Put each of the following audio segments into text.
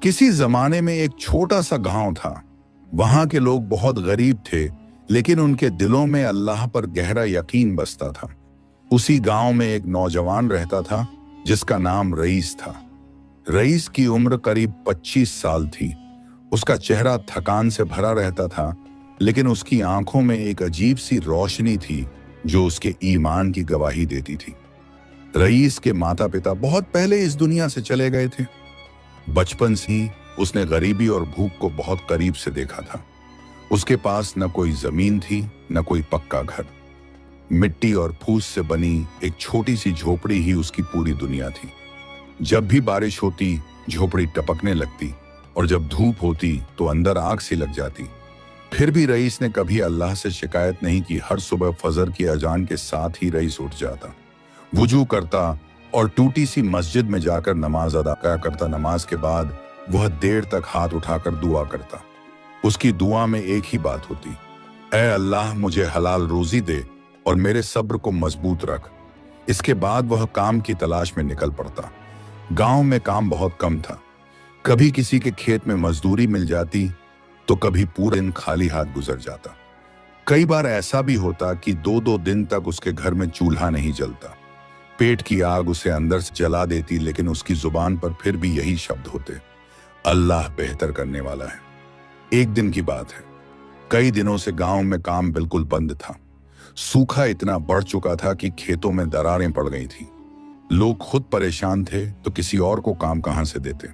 किसी जमाने में एक छोटा सा गांव था। वहां के लोग बहुत गरीब थे, लेकिन उनके दिलों में अल्लाह पर गहरा यकीन बसता था। उसी गांव में एक नौजवान रहता था जिसका नाम रईस था। रईस की उम्र करीब 25 साल थी। उसका चेहरा थकान से भरा रहता था, लेकिन उसकी आंखों में एक अजीब सी रोशनी थी जो उसके ईमान की गवाही देती थी। रईस के माता पिता बहुत पहले इस दुनिया से चले गए थे। बचपन से ही उसने गरीबी और भूख को बहुत करीब से देखा था। उसके पास न कोई जमीन थी, न कोई पक्का घर। मिट्टी और फूस से बनी एक छोटी सी झोपड़ी ही उसकी पूरी दुनिया थी। जब भी बारिश होती, झोपड़ी टपकने लगती, और जब धूप होती तो अंदर आग सी लग जाती। फिर भी रईस ने कभी अल्लाह से शिकायत नहीं की। हर सुबह फजर की अजान के साथ ही रईस उठ जाता, वुजू करता और टूटी सी मस्जिद में जाकर नमाज अदा करता। नमाज के बाद वह देर तक हाथ उठाकर दुआ करता। उसकी दुआ में एक ही बात होती, ऐ अल्लाह मुझे हलाल रोजी दे और मेरे सब्र को मजबूत रख। इसके बाद वह काम की तलाश में निकल पड़ता। गांव में काम बहुत कम था। कभी किसी के खेत में मजदूरी मिल जाती तो कभी पूरे दिन खाली हाथ गुजर जाता। कई बार ऐसा भी होता कि 2-2 दिन तक उसके घर में चूल्हा नहीं जलता। पेट की आग उसे अंदर से जला देती, लेकिन उसकी जुबान पर फिर भी यही शब्द होते, अल्लाह बेहतर करने वाला है। एक दिन की बात है, कई दिनों से गांव में काम बिल्कुल बंद था। सूखा इतना बढ़ चुका था कि खेतों में दरारें पड़ गई थी। लोग खुद परेशान थे तो किसी और को काम कहां से देते।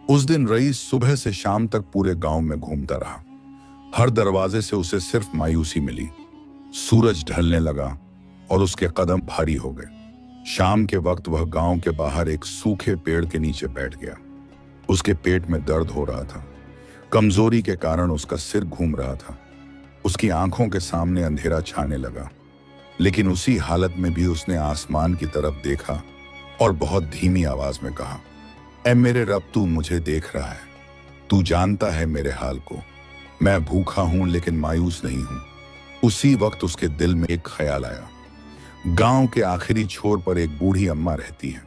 उस दिन रईस सुबह से शाम तक पूरे गांव में घूमता रहा। हर दरवाजे से उसे सिर्फ मायूसी मिली। सूरज ढलने लगा और उसके कदम भारी हो गए। शाम के वक्त वह गांव के बाहर एक सूखे पेड़ के नीचे बैठ गया। उसके पेट में दर्द हो रहा था। कमजोरी के कारण उसका सिर घूम रहा था। उसकी आंखों के सामने अंधेरा छाने लगा, लेकिन उसी हालत में भी उसने आसमान की तरफ देखा और बहुत धीमी आवाज में कहा, ऐ मेरे रब, तू मुझे देख रहा है, तू जानता है मेरे हाल को। मैं भूखा हूं लेकिन मायूस नहीं हूं। उसी वक्त उसके दिल में एक ख्याल आया। गांव के आखिरी छोर पर एक बूढ़ी अम्मा रहती है।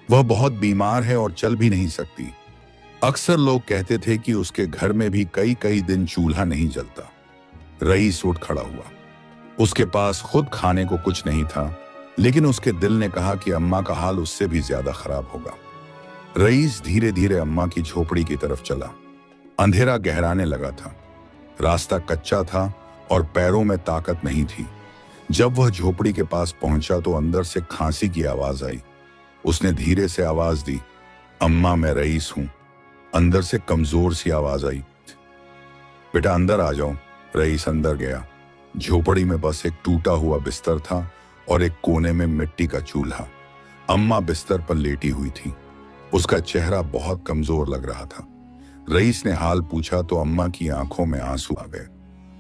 वह बहुत बीमार है और चल भी नहीं सकती। अक्सर लोग कहते थे कि उसके घर में भी कई कई दिन चूल्हा नहीं जलता। रईस उठ खड़ा हुआ। उसके पास खुद खाने को कुछ नहीं था, लेकिन उसके दिल ने कहा कि अम्मा का हाल उससे भी ज्यादा खराब होगा। रईस धीरे धीरे अम्मा की झोपड़ी की तरफ चला। अंधेरा गहराने लगा था। रास्ता कच्चा था और पैरों में ताकत नहीं थी। जब वह झोपड़ी के पास पहुंचा तो अंदर से खांसी की आवाज आई। उसने धीरे से आवाज दी, अम्मा मैं रईस हूं। अंदर से कमजोर सी आवाज आई, बेटा अंदर आ जाओ। रईस अंदर गया। झोपड़ी में बस एक टूटा हुआ बिस्तर था और एक कोने में मिट्टी का चूल्हा। अम्मा बिस्तर पर लेटी हुई थी। उसका चेहरा बहुत कमजोर लग रहा था। रईस ने हाल पूछा तो अम्मा की आंखों में आंसू आ गए।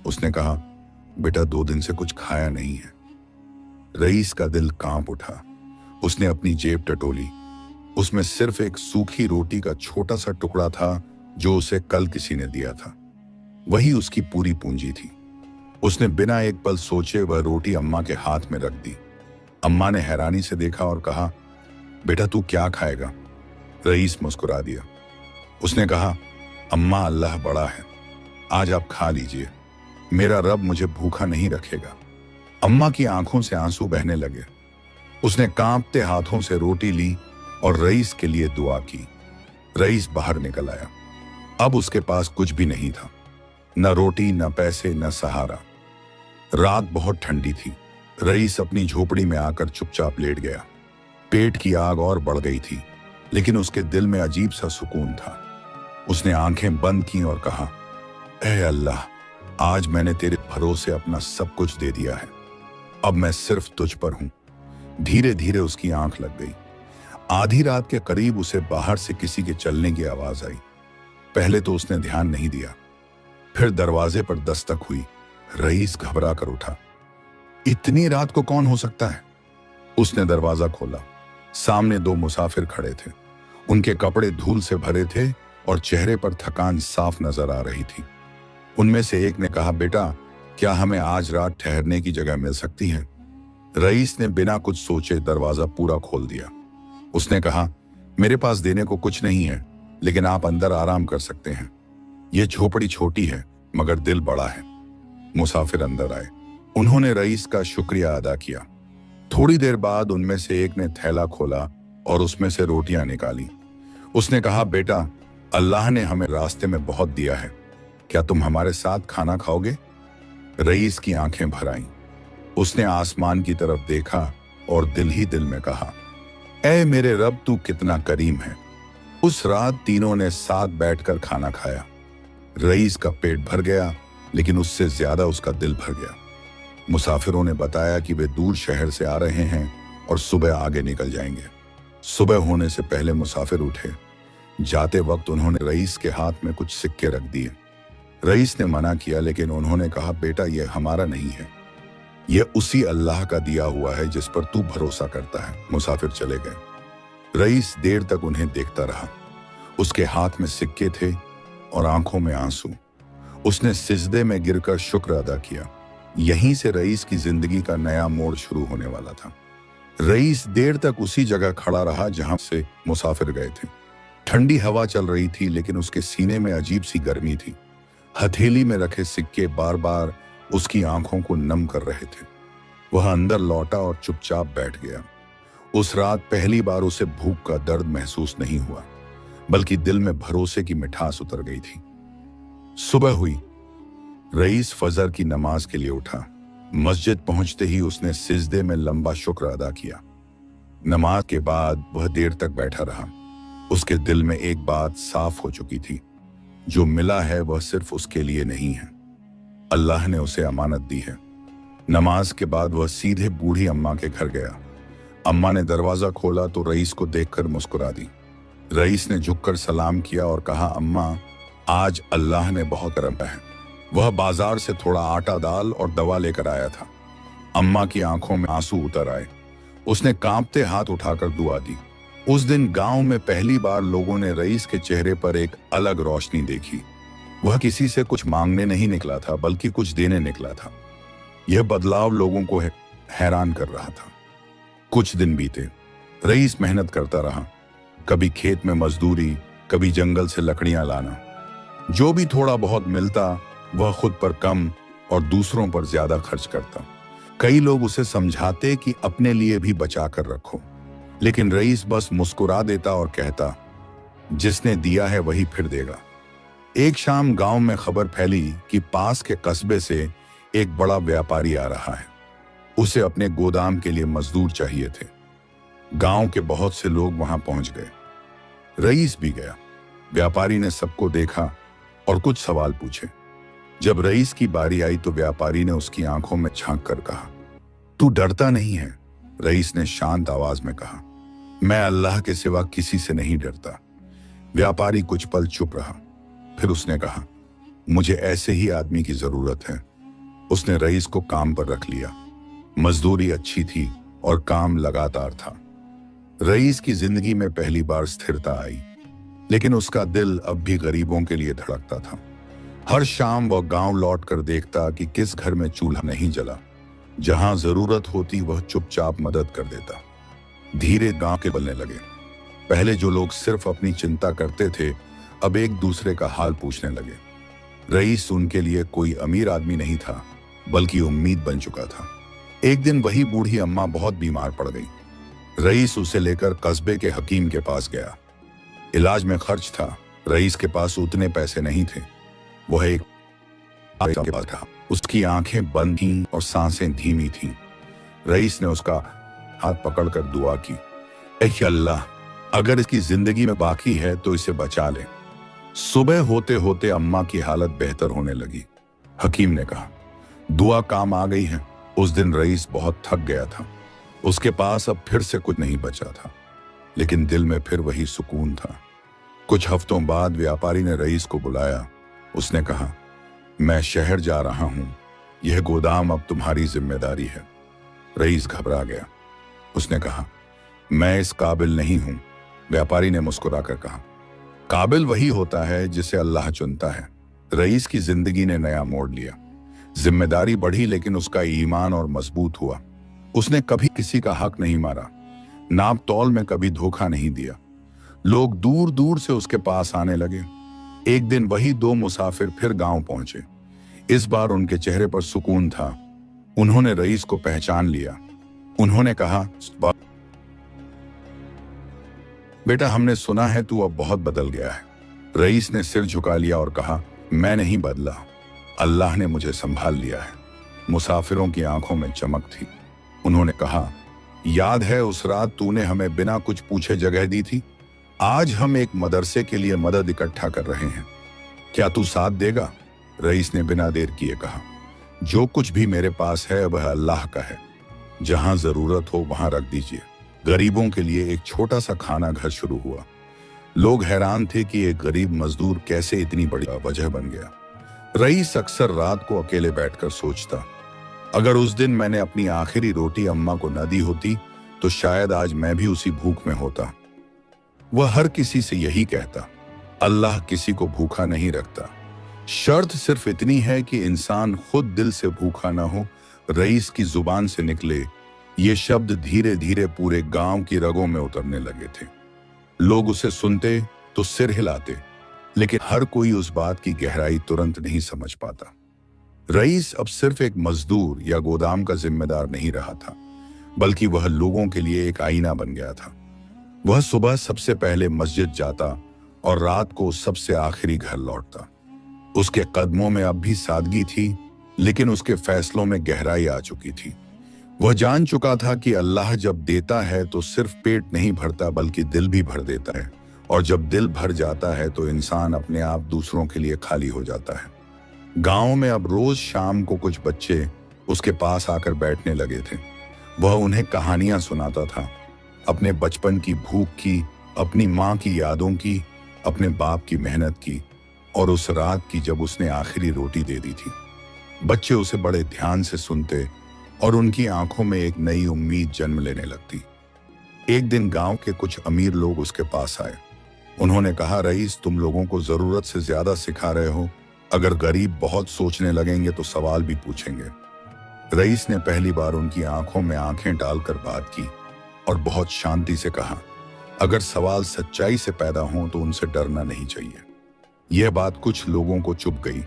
उसने कहा, बेटा 2 दिन से कुछ खाया नहीं है। रईस का दिल कांप उठा। उसने अपनी जेब टटोली। उसमें सिर्फ एक सूखी रोटी का छोटा सा टुकड़ा था जो उसे कल किसी ने दिया था। वही उसकी पूरी पूंजी थी। उसने बिना एक पल सोचे वह रोटी अम्मा के हाथ में रख दी। अम्मा ने हैरानी से देखा और कहा, बेटा तू क्या खाएगा? रईस मुस्कुरा दिया। उसने कहा, अम्मा अल्लाह बड़ा है, आज आप खा लीजिए, मेरा रब मुझे भूखा नहीं रखेगा। अम्मा की आंखों से आंसू बहने लगे। उसने कांपते हाथों से रोटी ली और रईस के लिए दुआ की। रईस बाहर निकल आया। अब उसके पास कुछ भी नहीं था, न रोटी, न पैसे, न सहारा। रात बहुत ठंडी थी। रईस अपनी झोपड़ी में आकर चुपचाप लेट गया। पेट की आग और बढ़ गई थी, लेकिन उसके दिल में अजीब सा सुकून था। उसने आंखें बंद की और कहा, ऐ अल्लाह, आज मैंने तेरे भरोसे अपना सब कुछ दे दिया है। अब मैं सिर्फ तुझ पर हूं। धीरे धीरे उसकी आंख लग गई। आधी रात के करीब उसे बाहर से किसी के चलने की आवाज आई। पहले तो उसने ध्यान नहीं दिया, फिर दरवाजे पर दस्तक हुई। रईस घबरा कर उठा। इतनी रात को कौन हो सकता है? उसने दरवाजा खोला। सामने 2 मुसाफिर खड़े थे। उनके कपड़े धूल से भरे थे और चेहरे पर थकान साफ नजर आ रही थी। उनमें से एक ने कहा, बेटा क्या हमें आज रात ठहरने की जगह मिल सकती है? रईस ने बिना कुछ सोचे दरवाजा पूरा खोल दिया। उसने कहा, मेरे पास देने को कुछ नहीं है, लेकिन आप अंदर आराम कर सकते हैं। यह झोपड़ी छोटी है मगर दिल बड़ा है। मुसाफिर अंदर आए। उन्होंने रईस का शुक्रिया अदा किया। थोड़ी देर बाद उनमें से एक ने थैला खोला और उसमें से रोटियां निकाली। उसने कहा, बेटा, अल्लाह ने हमें रास्ते में बहुत दिया है, क्या तुम हमारे साथ खाना खाओगे? रईस की आंखें भर आईं। उसने आसमान की तरफ देखा और दिल ही दिल में कहा, ऐ मेरे रब, तू कितना करीम है। उस रात तीनों ने साथ बैठकर खाना खाया। रईस का पेट भर गया, लेकिन उससे ज्यादा उसका दिल भर गया। मुसाफिरों ने बताया कि वे दूर शहर से आ रहे हैं और सुबह आगे निकल जाएंगे। सुबह होने से पहले मुसाफिर उठे। जाते वक्त उन्होंने रईस के हाथ में कुछ सिक्के रख दिए। रईस ने मना किया, लेकिन उन्होंने कहा, बेटा, यह हमारा नहीं है, यह उसी अल्लाह का दिया हुआ है जिस पर तू भरोसा करता है। मुसाफिर चले गए। रईस देर तक उन्हें देखता रहा। उसके हाथ में सिक्के थे और आंखों में आंसू। उसने सिजदे में गिरकर शुक्र अदा किया। यहीं से रईस की जिंदगी का नया मोड़ शुरू होने वाला था। रईस देर तक उसी जगह खड़ा रहा जहां से मुसाफिर गए थे। ठंडी हवा चल रही थी, लेकिन उसके सीने में अजीब सी गर्मी थी। हथेली में रखे सिक्के बार बार उसकी आंखों को नम कर रहे थे। वह अंदर लौटा और चुपचाप बैठ गया। उस रात पहली बार उसे भूख का दर्द महसूस नहीं हुआ, बल्कि दिल में भरोसे की मिठास उतर गई थी। सुबह हुई। रईस फजर की नमाज के लिए उठा। मस्जिद पहुंचते ही उसने सिजदे में लंबा शुक्र अदा किया। नमाज के बाद वह देर तक बैठा रहा। उसके दिल में एक बात साफ हो चुकी थी, जो मिला है वह सिर्फ उसके लिए नहीं है, अल्लाह ने उसे अमानत दी है। नमाज के बाद वह सीधे बूढ़ी अम्मा के घर गया। अम्मा ने दरवाजा खोला तो रईस को देखकर मुस्कुरा दी। रईस ने झुककर सलाम किया और कहा, अम्मा, आज अल्लाह ने बहुत करम किया है। वह बाजार से थोड़ा आटा, दाल और दवा लेकर आया था। अम्मा की आंखों में आंसू उतर आए। उसने कांपते हाथ उठाकर दुआ दी। उस दिन गांव में पहली बार लोगों ने रईस के चेहरे पर एक अलग रोशनी देखी। वह किसी से कुछ मांगने नहीं निकला था, बल्कि कुछ देने निकला था। यह बदलाव लोगों को हैरान कर रहा था। कुछ दिन बीते। रईस मेहनत करता रहा। कभी खेत में मजदूरी, कभी जंगल से लकड़ियां लाना। जो भी थोड़ा बहुत मिलता वह खुद पर कम और दूसरों पर ज्यादा खर्च करता। कई लोग उसे समझाते कि अपने लिए भी बचा कर रखो, लेकिन रईस बस मुस्कुरा देता और कहता, जिसने दिया है वही फिर देगा। एक शाम गांव में खबर फैली कि पास के कस्बे से एक बड़ा व्यापारी आ रहा है। उसे अपने गोदाम के लिए मजदूर चाहिए थे। गांव के बहुत से लोग वहां पहुंच गए। रईस भी गया। व्यापारी ने सबको देखा और कुछ सवाल पूछे। जब रईस की बारी आई तो व्यापारी ने उसकी आंखों में झांक कर कहा, तू डरता नहीं है? रईस ने शांत आवाज में कहा, मैं अल्लाह के सिवा किसी से नहीं डरता। व्यापारी कुछ पल चुप रहा, फिर उसने कहा, मुझे ऐसे ही आदमी की जरूरत है। उसने रईस को काम पर रख लिया। मजदूरी अच्छी थी और काम लगातार था। रईस की जिंदगी में पहली बार स्थिरता आई, लेकिन उसका दिल अब भी गरीबों के लिए धड़कता था। हर शाम वह गांव लौट कर देखता कि किस घर में चूल्हा नहीं जला। जहां जरूरत होती वह चुपचाप मदद कर देता। धीरे गांव के बनने लगे। पहले जो लोग सिर्फ अपनी चिंता करते थे, अब एक दूसरे का हाल पूछने लगे। रईस उनके लिए कोई अमीर आदमी नहीं था, बल्कि उम्मीद बन चुका था। एक दिन वही बूढ़ी अम्मा बहुत बीमार पड़ गई। रईस उसे लेकर कस्बे के हकीम के पास गया। इलाज में खर्च था। रईस के पास उतने पैसे नहीं थे। वह एक के पास था। उसकी आंखें बंद थीं और सांसें धीमी थीं। रईस ने उसका हाथ पकड़कर दुआ की, ऐ अल्लाह, अगर इसकी जिंदगी में बाकी है तो इसे बचा ले। सुबह होते होते अम्मा की हालत बेहतर होने लगी। हकीम ने कहा, दुआ काम आ गई है। उस दिन रईस बहुत थक गया था। उसके पास अब फिर से कुछ नहीं बचा था, लेकिन दिल में फिर वही सुकून था। कुछ हफ्तों बाद व्यापारी ने रईस को बुलाया। उसने कहा, मैं शहर जा रहा हूं, यह गोदाम अब तुम्हारी जिम्मेदारी है। रईस घबरा गया। उसने कहा, मैं इस काबिल नहीं हूं। व्यापारी ने मुस्कुराकर कहा, काबिल वही होता है जिसे अल्लाह चुनता है। रईस की जिंदगी ने नया मोड़ लिया। जिम्मेदारी बढ़ी, लेकिन उसका ईमान और मजबूत हुआ। उसने कभी किसी का हक नहीं मारा, नाप तौल में कभी धोखा नहीं दिया। लोग दूर दूर से उसके पास आने लगे। एक दिन वही दो मुसाफिर फिर गांव पहुंचे। इस बार उनके चेहरे पर सुकून था। उन्होंने रईस को पहचान लिया। उन्होंने कहा, बेटा, हमने सुना है तू अब बहुत बदल गया है। रईस ने सिर झुका लिया और कहा, मैं नहीं बदला, अल्लाह ने मुझे संभाल लिया है। मुसाफिरों की आंखों में चमक थी। उन्होंने कहा, याद है उस रात तूने हमें बिना कुछ पूछे जगह दी थी? आज हम एक मदरसे के लिए मदद इकट्ठा कर रहे हैं, क्या तू साथ देगा? रईस ने बिना देर किए कहा, जो कुछ भी मेरे पास है वह अल्लाह का है, जहां जरूरत हो वहां रख दीजिए। गरीबों के लिए एक छोटा सा खाना घर शुरू हुआ। लोग हैरान थे कि एक गरीब मजदूर कैसे इतनी बड़ी वजह बन गया। रईस अक्सर रात को अकेले बैठकर सोचता, अगर उस दिन मैंने अपनी आखिरी रोटी अम्मा को न दी होती तो शायद आज मैं भी उसी भूख में होता। वह हर किसी से यही कहता, अल्लाह किसी को भूखा नहीं रखता, शर्त सिर्फ इतनी है कि इंसान खुद दिल से भूखा ना हो। रईस की जुबान से निकले ये शब्द धीरे धीरे पूरे गांव की रगों में उतरने लगे थे। लोग उसे सुनते तो सिर हिलाते, लेकिन हर कोई उस बात की गहराई तुरंत नहीं समझ पाता। रईस अब सिर्फ एक मजदूर या गोदाम का जिम्मेदार नहीं रहा था, बल्कि वह लोगों के लिए एक आईना बन गया था। वह सुबह सबसे पहले मस्जिद जाता और रात को सबसे आखिरी घर लौटता। उसके कदमों में अब भी सादगी थी, लेकिन उसके फैसलों में गहराई आ चुकी थी। वह जान चुका था कि अल्लाह जब देता है तो सिर्फ पेट नहीं भरता बल्कि दिल भी भर देता है, और जब दिल भर जाता है तो इंसान अपने आप दूसरों के लिए खाली हो जाता है। गांव में अब रोज शाम को कुछ बच्चे उसके पास आकर बैठने लगे थे। वह उन्हें कहानियां सुनाता था, अपने बचपन की भूख की, अपनी माँ की यादों की, अपने बाप की मेहनत की, और उस रात की जब उसने आखिरी रोटी दे दी थी। बच्चे उसे बड़े ध्यान से सुनते और उनकी आंखों में एक नई उम्मीद जन्म लेने लगती। एक दिन गांव के कुछ अमीर लोग उसके पास आए। उन्होंने कहा, रईस, तुम लोगों को जरूरत से ज्यादा सिखा रहे हो। अगर गरीब बहुत सोचने लगेंगे तो सवाल भी पूछेंगे। रईस ने पहली बार उनकी आंखों में आंखें डालकर बात की और बहुत शांति से कहा, अगर सवाल सच्चाई से पैदा हो तो उनसे डरना नहीं चाहिए। यह बात कुछ लोगों को चुभ गई।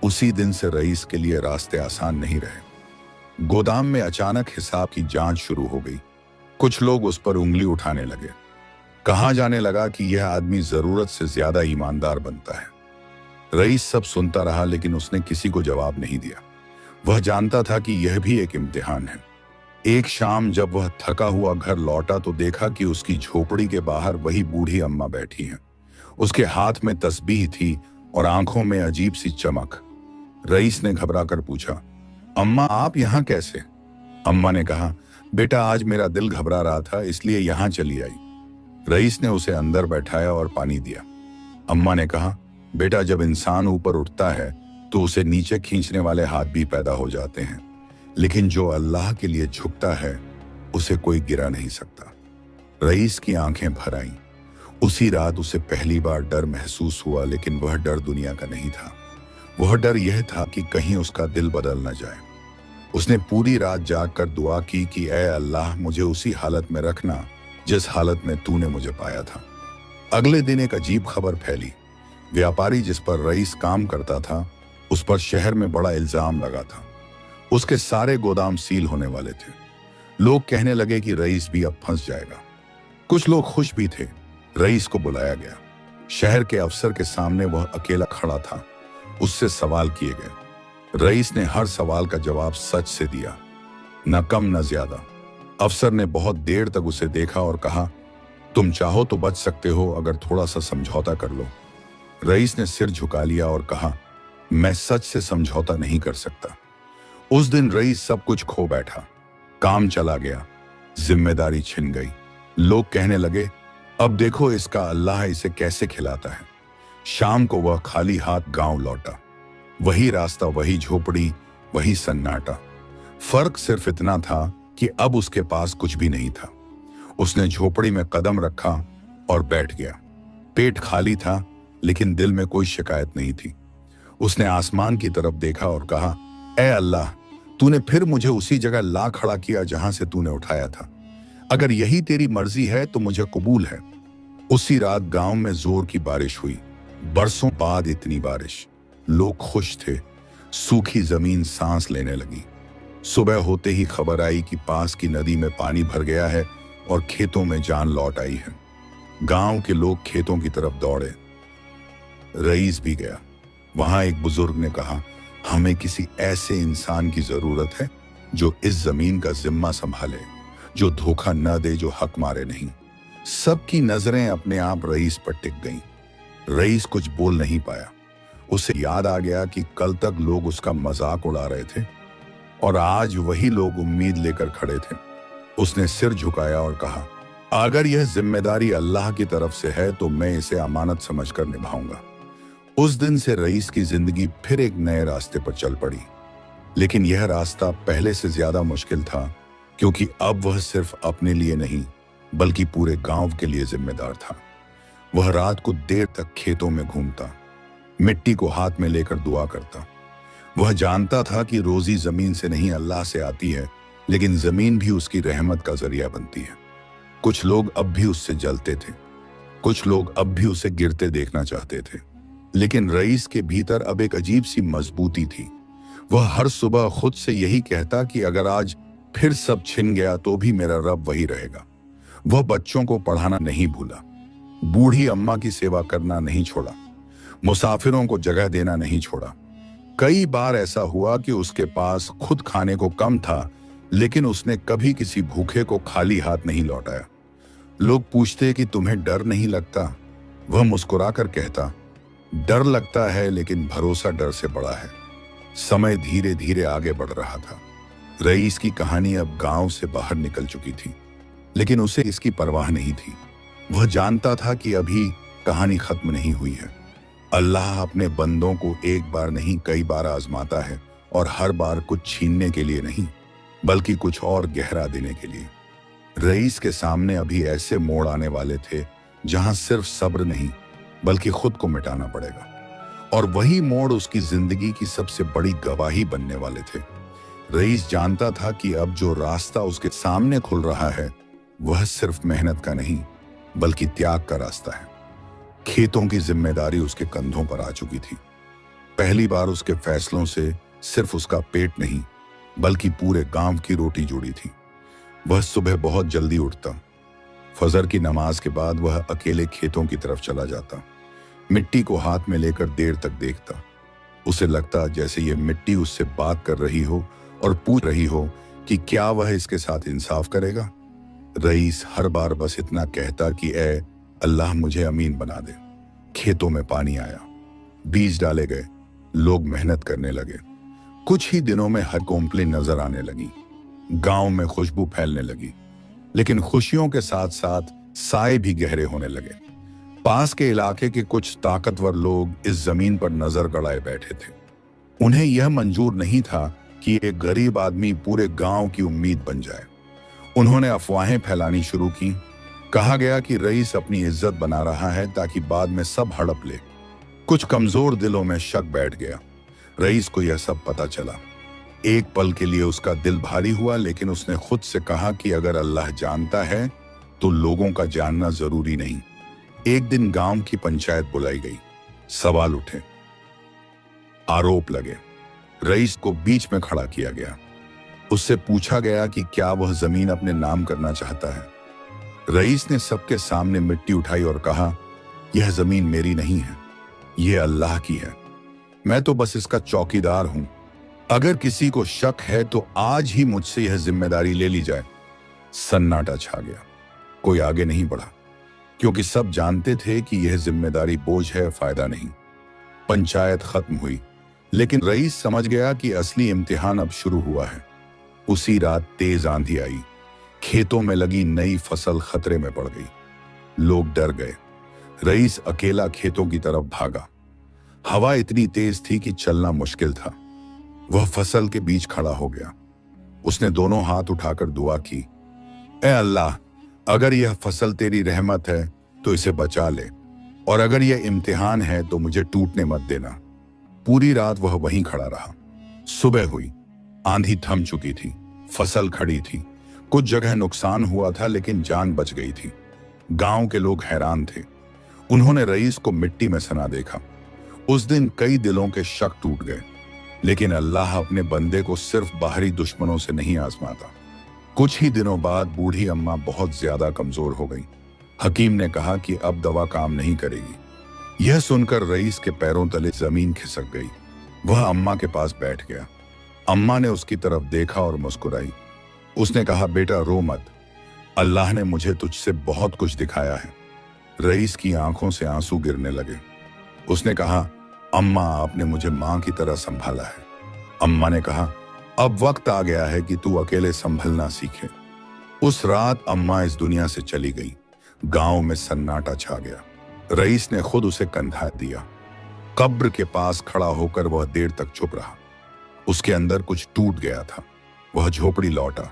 उसी दिन से रईस के लिए रास्ते आसान नहीं रहे। गोदाम में अचानक हिसाब की जांच शुरू हो गई। कुछ लोग उस पर उंगली उठाने लगे। कहा जाने लगा कि यह आदमी जरूरत से ज्यादा ईमानदार बनता है। रईस सब सुनता रहा, लेकिन उसने किसी को जवाब नहीं दिया। वह जानता था कि यह भी एक इम्तिहान है। एक शाम जब वह थका हुआ घर लौटा तो देखा कि उसकी झोपड़ी के बाहर वही बूढ़ी अम्मा बैठी हैं। उसके हाथ में तस्बीह थी और आंखों में अजीब सी चमक। रईस ने घबराकर पूछा, अम्मा, आप यहाँ कैसे? अम्मा ने कहा, बेटा, आज मेरा दिल घबरा रहा था इसलिए यहाँ चली आई। रईस ने उसे अंदर बैठाया और पानी दिया। अम्मा ने कहा, बेटा, जब इंसान ऊपर उठता है तो उसे नीचे खींचने वाले हाथ भी पैदा हो जाते हैं, लेकिन जो अल्लाह के लिए झुकता है उसे कोई गिरा नहीं सकता। रईस की आंखें भर आईं। उसी रात उसे पहली बार डर महसूस हुआ, लेकिन वह डर दुनिया का नहीं था। वह डर यह था कि कहीं उसका दिल बदल न जाए। उसने पूरी रात जागकर दुआ की कि ऐ अल्लाह, मुझे उसी हालत में रखना जिस हालत में तूने मुझे पाया था। अगले दिन एक अजीब खबर फैली। व्यापारी जिस पर रईस काम करता था उस पर शहर में बड़ा इल्जाम लगा था। उसके सारे गोदाम सील होने वाले थे। लोग कहने लगे कि रईस भी अब फंस जाएगा। कुछ लोग खुश भी थे। रईस को बुलाया गया। शहर के अफसर के सामने वह अकेला खड़ा था। उससे सवाल किए गए। रईस ने हर सवाल का जवाब सच से दिया, न कम न ज्यादा। अफसर ने बहुत देर तक उसे देखा और कहा, तुम चाहो तो बच सकते हो, अगर थोड़ा सा समझौता कर लो। रईस ने सिर झुका लिया और कहा, मैं सच से समझौता नहीं कर सकता। उस दिन रईस सब कुछ खो बैठा। काम चला गया, जिम्मेदारी छिन गई। लोग कहने लगे, अब देखो इसका अल्लाह इसे कैसे खिलाता है। शाम को वह खाली हाथ गांव लौटा। वही रास्ता, वही झोपड़ी, वही सन्नाटा। फर्क सिर्फ इतना था कि अब उसके पास कुछ भी नहीं था। उसने झोपड़ी में कदम रखा और बैठ गया। पेट खाली था, लेकिन दिल में कोई शिकायत नहीं थी। उसने आसमान की तरफ देखा और कहा, ऐ अल्लाह, तूने फिर मुझे उसी जगह ला खड़ा किया जहां से तूने उठाया था। अगर यही तेरी मर्जी है तो मुझे कबूल है। उसी रात गांव में जोर की बारिश हुई। बरसों बाद इतनी बारिश। लोग खुश थे। सूखी जमीन सांस लेने लगी। सुबह होते ही खबर आई कि पास की नदी में पानी भर गया है और खेतों में जान लौट आई है। गांव के लोग खेतों की तरफ दौड़े। रईस भी गया। वहां एक बुजुर्ग ने कहा, हमें किसी ऐसे इंसान की जरूरत है जो इस जमीन का जिम्मा संभाले, जो धोखा न दे, जो हक मारे नहीं। सबकी नजरें अपने आप रईस पर टिक गईं। रईस कुछ बोल नहीं पाया। उसे याद आ गया कि कल तक लोग उसका मजाक उड़ा रहे थे और आज वही लोग उम्मीद लेकर खड़े थे। उसने सिर झुकाया और कहा, अगर यह जिम्मेदारी अल्लाह की तरफ से है तो मैं इसे अमानत समझकर निभाऊंगा। उस दिन से रईस की जिंदगी फिर एक नए रास्ते पर चल पड़ी। लेकिन यह रास्ता पहले से ज्यादा मुश्किल था, क्योंकि अब वह सिर्फ अपने लिए नहीं बल्कि पूरे गांव के लिए जिम्मेदार था। वह रात को देर तक खेतों में घूमता, मिट्टी को हाथ में लेकर दुआ करता। वह जानता था कि रोजी जमीन से नहीं अल्लाह से आती है, लेकिन जमीन भी उसकी रहमत का जरिया बनती है। कुछ लोग अब भी उससे जलते थे, कुछ लोग अब भी उसे गिरते देखना चाहते थे, लेकिन रईस के भीतर अब एक अजीब सी मजबूती थी। वह हर सुबह खुद से यही कहता कि अगर आज फिर सब छिन गया तो भी मेरा रब वही रहेगा। वह बच्चों को पढ़ाना नहीं भूला, बूढ़ी अम्मा की सेवा करना नहीं छोड़ा, मुसाफिरों को जगह देना नहीं छोड़ा। कई बार ऐसा हुआ कि उसके पास खुद खाने को कम था, लेकिन उसने कभी किसी भूखे को खाली हाथ नहीं लौटाया। लोग पूछते कि तुम्हें डर नहीं लगता? वह मुस्कुराकर कहता, डर लगता है, लेकिन भरोसा डर से बड़ा है। समय धीरे धीरे आगे बढ़ रहा था। रईस की कहानी अब गांव से बाहर निकल चुकी थी, लेकिन उसे इसकी परवाह नहीं थी। वह जानता था कि अभी कहानी खत्म नहीं हुई है। अल्लाह अपने बंदों को एक बार नहीं कई बार आजमाता है, और हर बार कुछ छीनने के लिए नहीं बल्कि कुछ और गहरा देने के लिए। रईस के सामने अभी ऐसे मोड़ आने वाले थे जहां सिर्फ सब्र नहीं बल्कि खुद को मिटाना पड़ेगा, और वही मोड़ उसकी जिंदगी की सबसे बड़ी गवाही बनने वाले थे। रईस जानता था कि अब जो रास्ता उसके सामने खुल रहा है वह सिर्फ मेहनत का नहीं बल्कि त्याग का रास्ता है। खेतों की जिम्मेदारी उसके कंधों पर आ चुकी थी। पहली बार उसके फैसलों से सिर्फ उसका पेट नहीं बल्कि पूरे गांव की रोटी जुड़ी थी। वह सुबह बहुत जल्दी उठता। फजर की नमाज के बाद वह अकेले खेतों की तरफ चला जाता। मिट्टी को हाथ में लेकर देर तक देखता। उसे लगता जैसे यह मिट्टी उससे बात कर रही हो और पूछ रही हो कि क्या वह इसके साथ इंसाफ करेगा। रईस हर बार बस इतना कहता कि ए अल्लाह मुझे अमीन बना दे। खेतों में पानी आया, बीज डाले गए, लोग मेहनत करने लगे। कुछ ही दिनों में हर कोंपलें नजर आने लगी, गांव में खुशबू फैलने लगी। लेकिन खुशियों के साथ साथ साए भी गहरे होने लगे। पास के इलाके के कुछ ताकतवर लोग इस जमीन पर नजर गड़ाए बैठे थे। उन्हें यह मंजूर नहीं था कि एक गरीब आदमी पूरे गांव की उम्मीद बन जाए। उन्होंने अफवाहें फैलानी शुरू की। कहा गया कि रईस अपनी इज्जत बना रहा है ताकि बाद में सब हड़प ले। कुछ कमजोर दिलों में शक बैठ गया। रईस को यह सब पता चला। एक पल के लिए उसका दिल भारी हुआ, लेकिन उसने खुद से कहा कि अगर अल्लाह जानता है तो लोगों का जानना जरूरी नहीं। एक दिन गांव की पंचायत बुलाई गई। सवाल उठे, आरोप लगे। रईस को बीच में खड़ा किया गया। उससे पूछा गया कि क्या वह जमीन अपने नाम करना चाहता है। रईस ने सबके सामने मिट्टी उठाई और कहा, यह जमीन मेरी नहीं है, यह अल्लाह की है। मैं तो बस इसका चौकीदार हूं। अगर किसी को शक है तो आज ही मुझसे यह जिम्मेदारी ले ली जाए। सन्नाटा छा गया। कोई आगे नहीं बढ़ा, क्योंकि सब जानते थे कि यह जिम्मेदारी बोझ है, फायदा नहीं। पंचायत खत्म हुई, लेकिन रईस समझ गया कि असली इम्तिहान अब शुरू हुआ है। उसी रात तेज आंधी आई। खेतों में लगी नई फसल खतरे में पड़ गई। लोग डर गए। रईस अकेला खेतों की तरफ भागा। हवा इतनी तेज थी कि चलना मुश्किल था। वह फसल के बीच खड़ा हो गया। उसने दोनों हाथ उठाकर दुआ की, ए अल्लाह, अगर यह फसल तेरी रहमत है तो इसे बचा ले, और अगर यह इम्तिहान है तो मुझे टूटने मत देना। पूरी रात वह वहीं खड़ा रहा। सुबह हुई। आंधी थम चुकी थी। फसल खड़ी थी। कुछ जगह नुकसान हुआ था, लेकिन जान बच गई थी। गांव के लोग हैरान थे। उन्होंने रईस को मिट्टी में सना देखा। उस दिन कई दिलों के शक टूट गए। लेकिन अल्लाह अपने बंदे को सिर्फ बाहरी दुश्मनों से नहीं आजमाता। कुछ ही दिनों बाद बूढ़ी अम्मा बहुत ज्यादा कमजोर हो गई। हकीम ने कहा कि अब दवा काम नहीं करेगी। यह सुनकर रईस के पैरों तले जमीन खिसक गई। वह अम्मा के पास बैठ गया। अम्मा ने उसकी तरफ देखा और मुस्कुराई। उसने कहा, बेटा रो मत, अल्लाह ने मुझे तुझसे बहुत कुछ दिखाया है। रईस की आंखों से आंसू गिरने लगे। उसने कहा, अम्मा आपने मुझे मां की तरह संभाला है। अम्मा ने कहा, अब वक्त आ गया है कि तू अकेले संभलना सीखे। उस रात अम्मा इस दुनिया से चली गई। गांव में सन्नाटा छा गया। रईस ने खुद उसे कंधा दिया। कब्र के पास खड़ा होकर वह देर तक चुप रहा। उसके अंदर कुछ टूट गया था। वह झोपड़ी लौटा।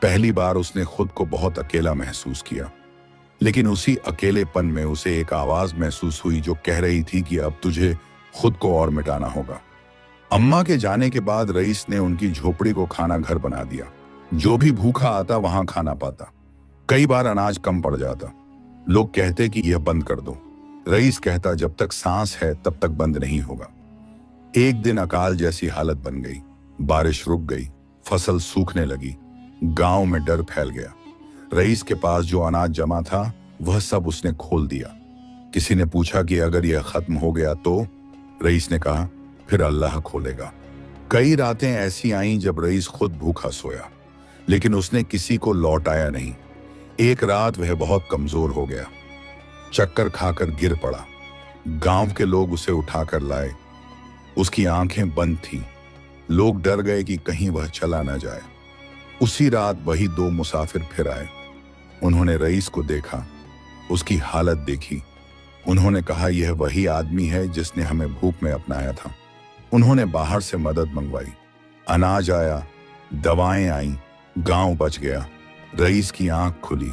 पहली बार उसने खुद को बहुत अकेला महसूस किया। लेकिन उसी अकेलेपन में उसे एक आवाज महसूस हुई जो कह रही थी कि अब तुझे खुद को और मिटाना होगा। अम्मा के जाने के बाद रईस ने उनकी झोपड़ी को खाना घर बना दिया। जो भी भूखा आता वहां खाना पाता। कई बार अनाज कम पड़ जाता। लोग कहते कि यह बंद कर दो। रईस कहता, जब तक सांस है तब तक बंद नहीं होगा। एक दिन अकाल जैसी हालत बन गई। बारिश रुक गई। फसल सूखने लगी। गांव में डर फैल गया। रईस के पास जो अनाज जमा था वह सब उसने खोल दिया। किसी ने पूछा कि अगर यह खत्म हो गया तो? रईस ने कहा, फिर अल्लाह खोलेगा। कई रातें ऐसी आईं जब रईस खुद भूखा सोया, लेकिन उसने किसी को लौटाया नहीं। एक रात वह बहुत कमजोर हो गया। चक्कर खाकर गिर पड़ा। गांव के लोग उसे उठाकर लाए। उसकी आंखें बंद थीं। लोग डर गए कि कहीं वह चला न जाए। उसी रात वही दो मुसाफिर फिर आए। उन्होंने रईस को देखा, उसकी हालत देखी। उन्होंने कहा, यह वही आदमी है जिसने हमें भूख में अपनाया था। उन्होंने बाहर से मदद मंगवाई। अनाज आया, दवाएं आईं, गांव बच गया। रईस की आंख खुली।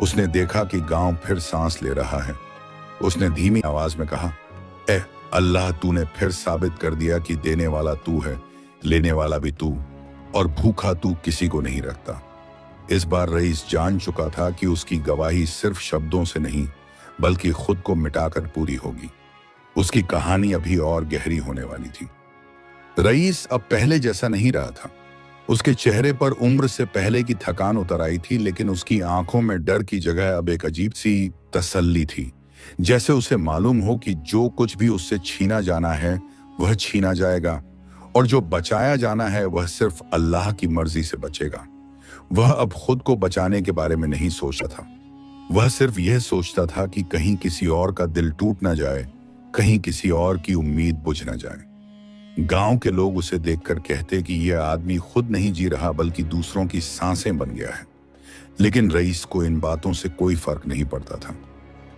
उसने देखा कि गांव फिर सांस ले रहा है। उसने धीमी आवाज में कहा, ए अल्लाह, तूने फिर साबित कर दिया कि देने वाला तू है, लेने वाला भी तू, और भूखा तू किसी को नहीं रखता। इस बार रईस जान चुका था कि उसकी गवाही सिर्फ शब्दों से नहीं बल्कि खुद को मिटाकर पूरी होगी। उसकी कहानी अभी और गहरी होने वाली थी। रईस अब पहले जैसा नहीं रहा था। उसके चेहरे पर उम्र से पहले की थकान उतर आई थी, लेकिन उसकी आंखों में डर की जगह अब एक अजीब सी तसल्ली थी। जैसे उसे मालूम हो कि जो कुछ भी उससे छीना जाना है वह छीना जाएगा, और जो बचाया जाना है वह सिर्फ अल्लाह की मर्जी से बचेगा। वह अब खुद को बचाने के बारे में नहीं सोचता था। वह सिर्फ यह सोचता था कि कहीं किसी और का दिल टूट ना जाए, कहीं किसी और की उम्मीद बुझ ना जाए। गांव के लोग उसे देखकर कहते कि यह आदमी खुद नहीं जी रहा बल्कि दूसरों की सांसें बन गया है। लेकिन रईस को इन बातों से कोई फर्क नहीं पड़ता था।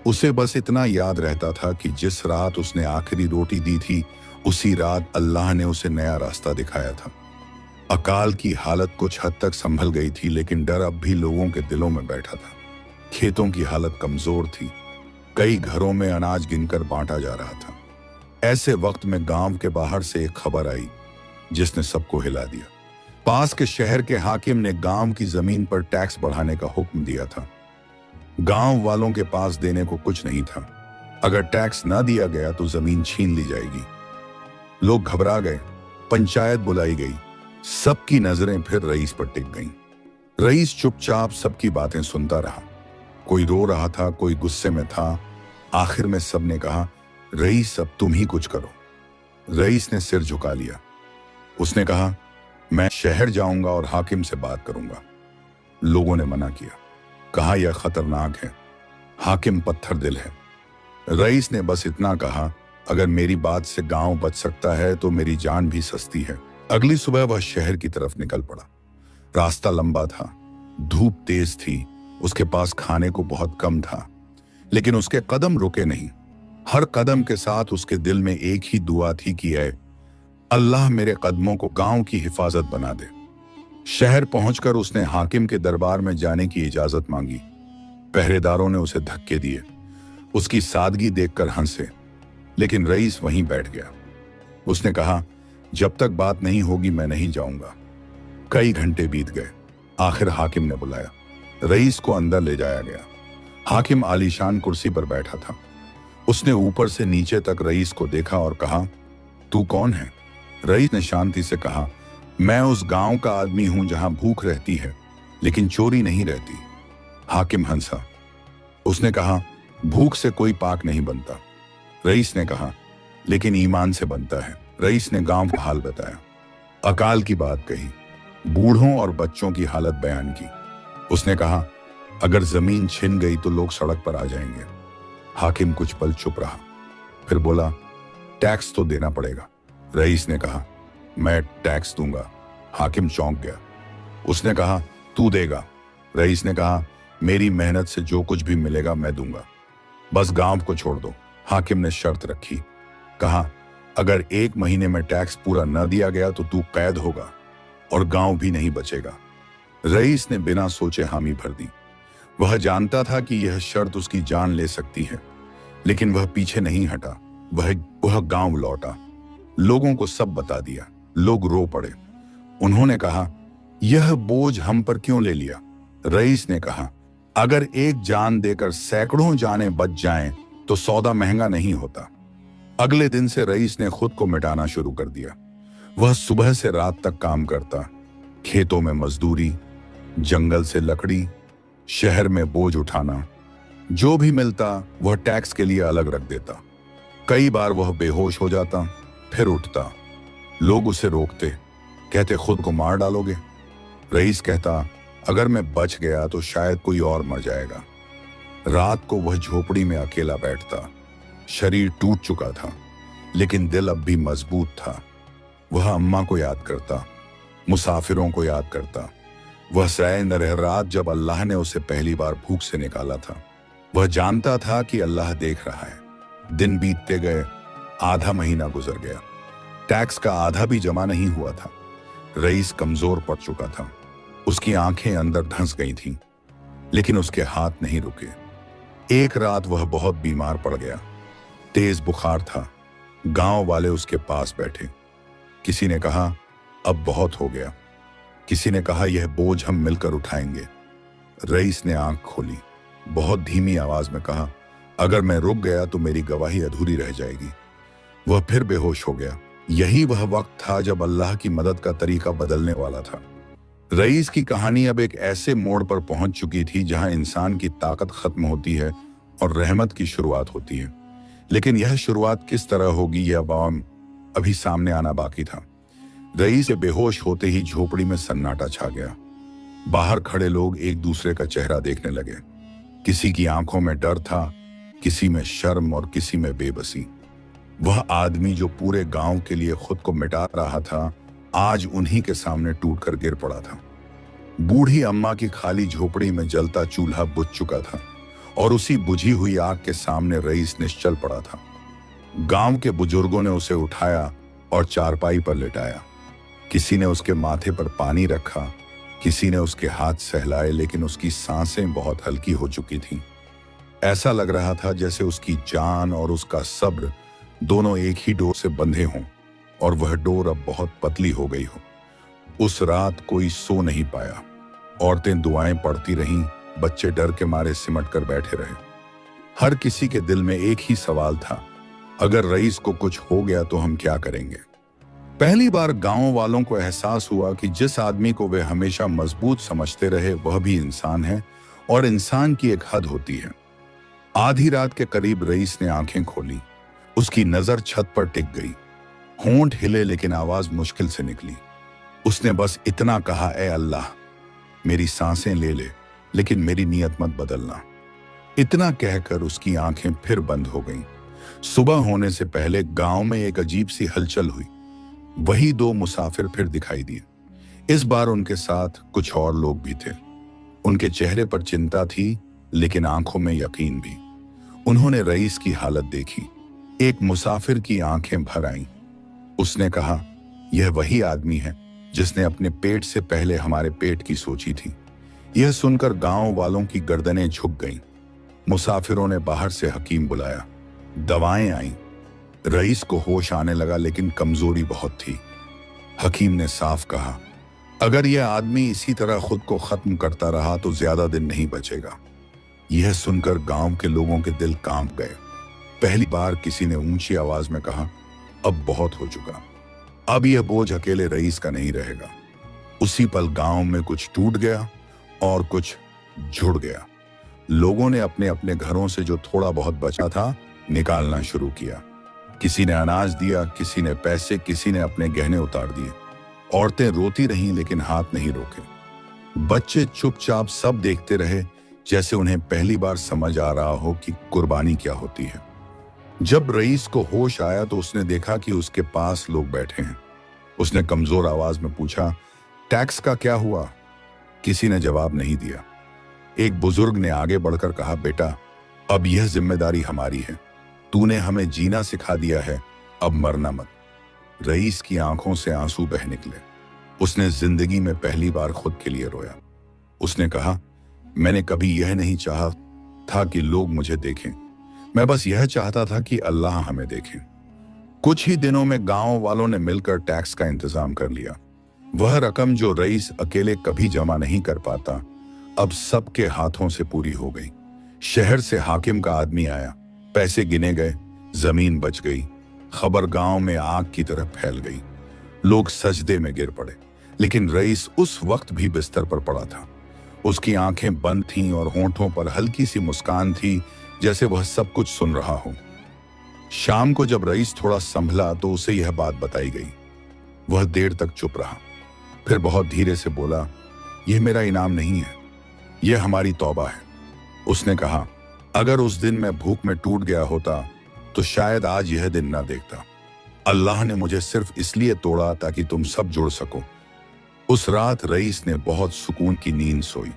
उसे बस इतना याद रहता था कि जिस रात उसने आखिरी रोटी दी थी, उसी रात अल्लाह ने उसे नया रास्ता दिखाया था। अकाल की हालत कुछ हद तक संभल गई थी, लेकिन डर अब भी लोगों के दिलों में बैठा था। खेतों की हालत कमजोर थी। कई घरों में अनाज गिनकर बांटा जा रहा था। ऐसे वक्त में गांव के बाहर से एक खबर आई जिसने सबको हिला दिया। पास के शहर के हाकिम ने गांव की जमीन पर टैक्स बढ़ाने का हुक्म दिया था। गांव वालों के पास देने को कुछ नहीं था। अगर टैक्स ना दिया गया तो जमीन छीन ली जाएगी। लोग घबरा गए। पंचायत बुलाई गई। सबकी नजरें फिर रईस पर टिक गईं। रईस चुपचाप सबकी बातें सुनता रहा। कोई रो रहा था, कोई गुस्से में था। आखिर में सबने कहा, रईस अब तुम ही कुछ करो। रईस ने सिर झुका लिया। उसने कहा, मैं शहर जाऊंगा और हाकिम से बात करूंगा। लोगों ने मना किया, कहा यह खतरनाक है, हाकिम पत्थर दिल है। रईस ने बस इतना कहा, अगर मेरी बात से गांव बच सकता है तो मेरी जान भी सस्ती है। अगली सुबह वह शहर की तरफ निकल पड़ा। रास्ता लंबा था, धूप तेज थी, उसके पास खाने को बहुत कम था, लेकिन उसके कदम रुके नहीं। हर कदम के साथ उसके दिल में एक ही दुआ थी कि ऐ अल्लाह मेरे कदमों को गांव की हिफाजत बना दे। शहर पहुंचकर उसने हाकिम के दरबार में जाने की इजाजत मांगी। पहरेदारों ने उसे धक्के दिए, उसकी सादगी देखकर हंसे, लेकिन रईस वहीं बैठ गया। उसने कहा, जब तक बात नहीं होगी मैं नहीं जाऊंगा। कई घंटे बीत गए। आखिर हाकिम ने बुलाया। रईस को अंदर ले जाया गया। हाकिम आलीशान कुर्सी पर बैठा था। उसने ऊपर से नीचे तक रईस को देखा और कहा, तू कौन है? रईस ने शांति से कहा, मैं उस गांव का आदमी हूं जहां भूख रहती है लेकिन चोरी नहीं रहती। हाकिम हंसा। उसने कहा, भूख से कोई पाक नहीं बनता। रईस ने कहा, लेकिन ईमान से बनता है। रईस ने गांव का हाल बताया, अकाल की बात कही, बूढ़ों और बच्चों की हालत बयान की। उसने कहा, अगर जमीन छिन गई तो लोग सड़क पर आ जाएंगे। हाकिम कुछ पल चुप रहा, फिर बोला, टैक्स तो देना पड़ेगा। रईस ने कहा, मैं टैक्स दूंगा। हाकिम चौंक गया। उसने कहा, तू देगा? रईस ने कहा, मेरी मेहनत से जो कुछ भी मिलेगा मैं दूंगा, बस गांव को छोड़ दो। हाकिम ने शर्त रखी, कहा, अगर 1 महीने में टैक्स पूरा न दिया गया तो तू कैद होगा और गांव भी नहीं बचेगा। रईस ने बिना सोचे हामी भर दी। वह जानता था कि यह शर्त उसकी जान ले सकती है, लेकिन वह पीछे नहीं हटा। वह गांव लौटा, लोगों को सब बता दिया। लोग रो पड़े। उन्होंने कहा, यह बोझ हम पर क्यों ले लिया? रईस ने कहा, अगर एक जान देकर सैकड़ों जानें बच जाएं तो सौदा महंगा नहीं होता। अगले दिन से रईस ने खुद को मिटाना शुरू कर दिया। वह सुबह से रात तक काम करता, खेतों में मजदूरी, जंगल से लकड़ी, शहर में बोझ उठाना। जो भी मिलता वह टैक्स के लिए अलग रख देता। कई बार वह बेहोश हो जाता, फिर उठता। लोग उसे रोकते, कहते, खुद को मार डालोगे? रईस कहता, अगर मैं बच गया तो शायद कोई और मर जाएगा। रात को वह झोपड़ी में अकेला बैठता। शरीर टूट चुका था, लेकिन दिल अब भी मजबूत था। वह अम्मा को याद करता, मुसाफिरों को याद करता। वह सह न रह रात जब अल्लाह ने उसे पहली बार भूख से निकाला था। वह जानता था कि अल्लाह देख रहा है। दिन बीतते गए, आधा महीना गुजर गया। टैक्स का आधा भी जमा नहीं हुआ था। रईस कमजोर पड़ चुका था। उसकी आंखें अंदर धंस गई थीं, लेकिन उसके हाथ नहीं रुके। एक रात वह बहुत बीमार पड़ गया। तेज बुखार था। गांव वाले उसके पास बैठे। किसी ने कहा, अब बहुत हो गया। किसी ने कहा, यह बोझ हम मिलकर उठाएंगे। रईस ने आंख खोली, बहुत धीमी आवाज में कहा, अगर मैं रुक गया तो मेरी गवाही अधूरी रह जाएगी। वह फिर बेहोश हो गया। यही वह वक्त था जब अल्लाह की मदद का तरीका बदलने वाला था। रईस की कहानी अब एक ऐसे मोड़ पर पहुंच चुकी थी जहां इंसान की ताकत खत्म होती है और रहमत की शुरुआत होती है। लेकिन यह शुरुआत किस तरह होगी, यह अवाम अभी सामने आना बाकी था। रईस के बेहोश होते ही झोपड़ी में सन्नाटा छा गया। बाहर खड़े लोग एक दूसरे का चेहरा देखने लगे। किसी की आंखों में डर था, किसी में शर्म और किसी में बेबसी। वह आदमी जो पूरे गांव के लिए खुद को मिटा रहा था, आज उन्हीं के सामने टूटकर गिर पड़ा था। बूढ़ी अम्मा की खाली झोपड़ी में जलता चूल्हा बुझ चुका था और उसी बुझी हुई आग के सामने रईस निश्चल पड़ा था। गांव के बुजुर्गों ने उसे उठाया और चारपाई पर लेटाया। किसी ने उसके माथे पर पानी रखा, किसी ने उसके हाथ सहलाए, लेकिन उसकी सांसें बहुत हल्की हो चुकी थीं। ऐसा लग रहा था जैसे उसकी जान और उसका सब्र दोनों एक ही डोर से बंधे हों और वह डोर अब बहुत पतली हो गई हो। उस रात कोई सो नहीं पाया। औरतें दुआएं पढ़ती रहीं, बच्चे डर के मारे सिमट कर बैठे रहे। हर किसी के दिल में एक ही सवाल था, अगर रईस को कुछ हो गया तो हम क्या करेंगे? पहली बार गांव वालों को एहसास हुआ कि जिस आदमी को वे हमेशा मजबूत समझते रहे वह भी इंसान है और इंसान की एक हद होती है। आधी रात के करीब रईस ने आंखें खोली। उसकी नजर छत पर टिक गई। होंठ हिले लेकिन आवाज मुश्किल से निकली। उसने बस इतना कहा, ए अल्लाह, मेरी सांसें ले ले, लेकिन मेरी नीयत मत बदलना। इतना कहकर उसकी आंखें फिर बंद हो गईं। सुबह होने से पहले गांव में एक अजीब सी हलचल हुई। वही 2 मुसाफिर फिर दिखाई दिए। इस बार उनके साथ कुछ और लोग भी थे। उनके चेहरे पर चिंता थी, लेकिन आंखों में यकीन भी। उन्होंने रईस की हालत देखी। एक मुसाफिर की आंखें भर आईं। उसने कहा, यह वही आदमी है जिसने अपने पेट से पहले हमारे पेट की सोची थी। यह सुनकर गांव वालों की गर्दनें झुक गईं। मुसाफिरों ने बाहर से हकीम बुलाया। दवाएं आईं। रईस को होश आने लगा, लेकिन कमजोरी बहुत थी। हकीम ने साफ कहा, अगर यह आदमी इसी तरह खुद को खत्म करता रहा तो ज्यादा दिन नहीं बचेगा। यह सुनकर गांव के लोगों के दिल कांप गए। पहली बार किसी ने ऊंची आवाज में कहा, अब बहुत हो चुका, अब यह बोझ अकेले रईस का नहीं रहेगा। उसी पल गांव में कुछ टूट गया और कुछ जुड़ गया। लोगों ने अपने अपने घरों से जो थोड़ा बहुत बचा था निकालना शुरू किया। किसी ने अनाज दिया, किसी ने पैसे, किसी ने अपने गहने उतार दिए। औरतें रोती रहीं लेकिन हाथ नहीं रोके। बच्चे चुपचाप सब देखते रहे, जैसे उन्हें पहली बार समझ आ रहा हो कि कुर्बानी क्या होती है। जब रईस को होश आया तो उसने देखा कि उसके पास लोग बैठे हैं। उसने कमजोर आवाज में पूछा, टैक्स का क्या हुआ? किसी ने जवाब नहीं दिया। एक बुजुर्ग ने आगे बढ़कर कहा, बेटा, अब यह जिम्मेदारी हमारी है। तूने हमें जीना सिखा दिया है, अब मरना मत। रईस की आंखों से आंसू बह निकले। उसने जिंदगी में पहली बार खुद के लिए रोया। उसने कहा, मैंने कभी यह नहीं चाहा था कि लोग मुझे देखें। मैं बस यह चाहता था कि अल्लाह हमें देखे। कुछ ही दिनों में गांव वालों ने मिलकर टैक्स का इंतजाम कर लिया। वह रकम जो रईस अकेले कभी जमा नहीं कर पाता, अब सबके हाथों से पूरी हो गई। शहर से हाकिम का आदमी आया, पैसे गिने गए, जमीन बच गई। खबर गांव में आग की तरह फैल गई। लोग सजदे में गिर पड़े, लेकिन रईस उस वक्त भी बिस्तर पर पड़ा था। उसकी आंखें बंद थीं और होंठों पर हल्की सी मुस्कान थी, जैसे वह सब कुछ सुन रहा हो। शाम को जब रईस थोड़ा संभला तो उसे यह बात बताई गई। वह देर तक चुप रहा, फिर बहुत धीरे से बोला, यह मेरा इनाम नहीं है, यह हमारी तौबा है। उसने कहा, अगर उस दिन मैं भूख में टूट गया होता तो शायद आज यह दिन ना देखता। अल्लाह ने मुझे सिर्फ इसलिए तोड़ा ताकि तुम सब जुड़ सको। उस रात रईस ने बहुत सुकून की नींद सोई।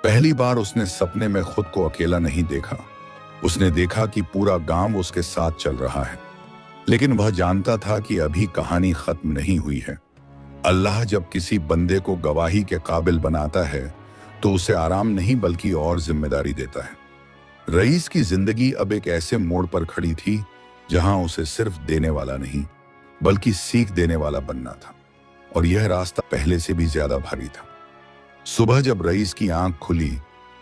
पहली बार उसने सपने में खुद को अकेला नहीं देखा। उसने देखा कि पूरा गांव उसके साथ चल रहा है। लेकिन वह जानता था कि अभी कहानी खत्म नहीं हुई है। अल्लाह जब किसी बंदे को गवाही के काबिल बनाता है तो उसे आराम नहीं बल्कि और जिम्मेदारी देता है। रईस की जिंदगी अब एक ऐसे मोड़ पर खड़ी थी जहां उसे सिर्फ देने वाला नहीं बल्कि सीख देने वाला बनना था, और यह रास्ता पहले से भी ज्यादा भारी था। सुबह जब रईस की आंख खुली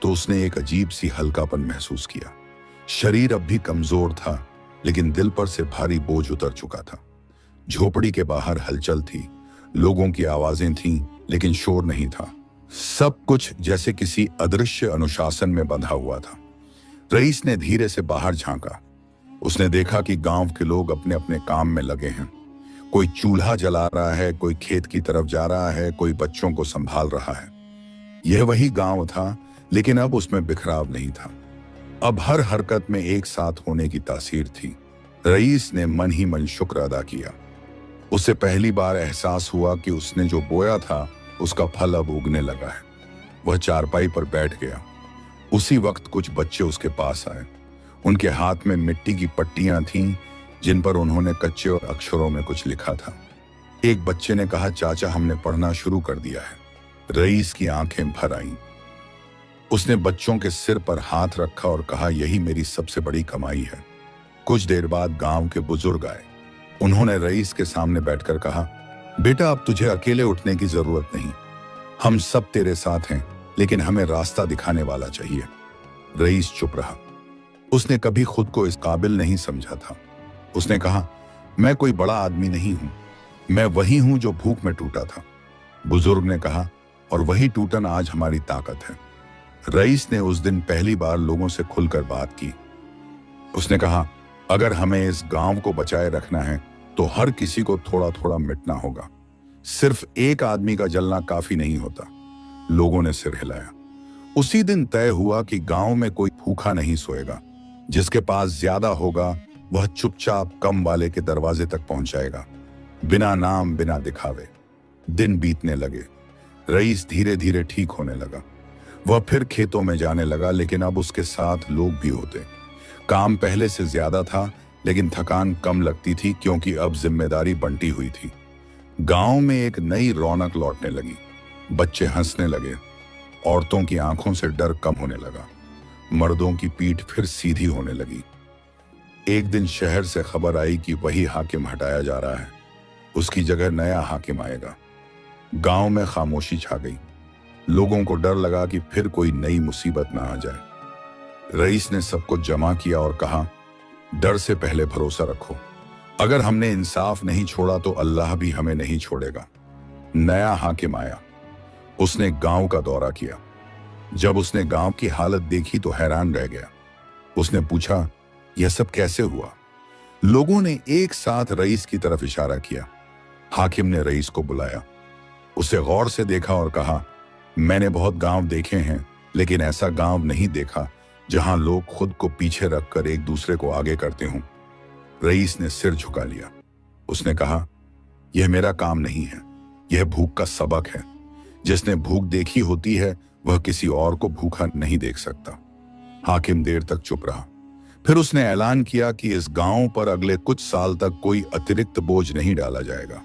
तो उसने एक अजीब सी हल्कापन महसूस किया। शरीर अब भी कमजोर था, लेकिन दिल पर से भारी बोझ उतर चुका था। झोपड़ी के बाहर हलचल थी, लोगों की आवाजें थीं, लेकिन शोर नहीं था। सब कुछ जैसे किसी अदृश्य अनुशासन में बंधा हुआ था। रईस ने धीरे से बाहर झांका। उसने देखा कि गांव के लोग अपने अपने काम में लगे हैं। कोई चूल्हा जला रहा है, कोई खेत की तरफ जा रहा है, कोई बच्चों को संभाल रहा है। यह वही गांव था, लेकिन अब उसमें बिखराव नहीं था। अब हर हरकत में एक साथ होने की तासीर थी। रईस ने मन ही मन शुक्र अदा किया। उसे पहली बार एहसास हुआ कि उसने जो बोया था उसका फल अब उगने लगा है। वह चारपाई पर बैठ गया। उसी वक्त कुछ बच्चे उसके पास आए। उनके हाथ में मिट्टी की पट्टियां थीं, जिन पर उन्होंने कच्चे और अक्षरों में कुछ लिखा था। एक बच्चे ने कहा, चाचा, हमने पढ़ना शुरू कर दिया है। रईस की आंखें भर आईं। उसने बच्चों के सिर पर हाथ रखा और कहा, यही मेरी सबसे बड़ी कमाई है। कुछ देर बाद गांव के बुजुर्ग आए। उन्होंने रईस के सामने बैठकर कहा, बेटा, अब तुझे अकेले उठने की जरूरत नहीं। हम सब तेरे साथ हैं, लेकिन हमें रास्ता दिखाने वाला चाहिए। रईस चुप रहा। उसने कभी खुद को इस काबिल नहीं समझा था। उसने कहा, मैं कोई बड़ा आदमी नहीं हूं, मैं वही हूं जो भूख में टूटा था। बुजुर्ग ने कहा, और वही टूटन आज हमारी ताकत है। रईस ने उस दिन पहली बार लोगों से खुलकर बात की। उसने कहा, अगर हमें इस गांव को बचाए रखना है तो हर किसी को थोड़ा थोड़ा मिटना होगा। सिर्फ एक आदमी का जलना काफी नहीं होता। लोगों ने सिर हिलाया। उसी दिन तय हुआ कि गांव में कोई भूखा नहीं सोएगा। जिसके पास ज्यादा होगा वह चुपचाप कम वाले के दरवाजे तक पहुंच जाएगा, बिना नाम बिना दिखावे। दिन बीतने लगे। रईस धीरे धीरे ठीक होने लगा। वह फिर खेतों में जाने लगा, लेकिन अब उसके साथ लोग भी होते। काम पहले से ज्यादा था, लेकिन थकान कम लगती थी क्योंकि अब जिम्मेदारी बंटी हुई थी। गांव में एक नई रौनक लौटने लगी। बच्चे हंसने लगे। औरतों की आंखों से डर कम होने लगा। मर्दों की पीठ फिर सीधी होने लगी। एक दिन शहर से खबर आई कि वही हाकिम हटाया जा रहा है। उसकी जगह नया हाकिम आएगा। गांव में खामोशी छा गई। लोगों को डर लगा कि फिर कोई नई मुसीबत ना आ जाए। रईस ने सबको जमा किया और कहा, डर से पहले भरोसा रखो। अगर हमने इंसाफ नहीं छोड़ा तो अल्लाह भी हमें नहीं छोड़ेगा। नया हाकिम आया। उसने गांव का दौरा किया। जब उसने गांव की हालत देखी तो हैरान रह गया। उसने पूछा, यह सब कैसे हुआ? लोगों ने एक साथ रईस की तरफ इशारा किया। हाकिम ने रईस को बुलाया, उसे गौर से देखा और कहा, मैंने बहुत गांव देखे हैं, लेकिन ऐसा गांव नहीं देखा जहां लोग खुद को पीछे रखकर एक दूसरे को आगे करते हों। रईस ने सिर झुका लिया। उसने कहा, यह मेरा काम नहीं है, यह भूख का सबक है। जिसने भूख देखी होती है वह किसी और को भूखा नहीं देख सकता। हाकिम देर तक चुप रहा। फिर उसने ऐलान किया कि इस गांव पर अगले कुछ साल तक कोई अतिरिक्त बोझ नहीं डाला जाएगा।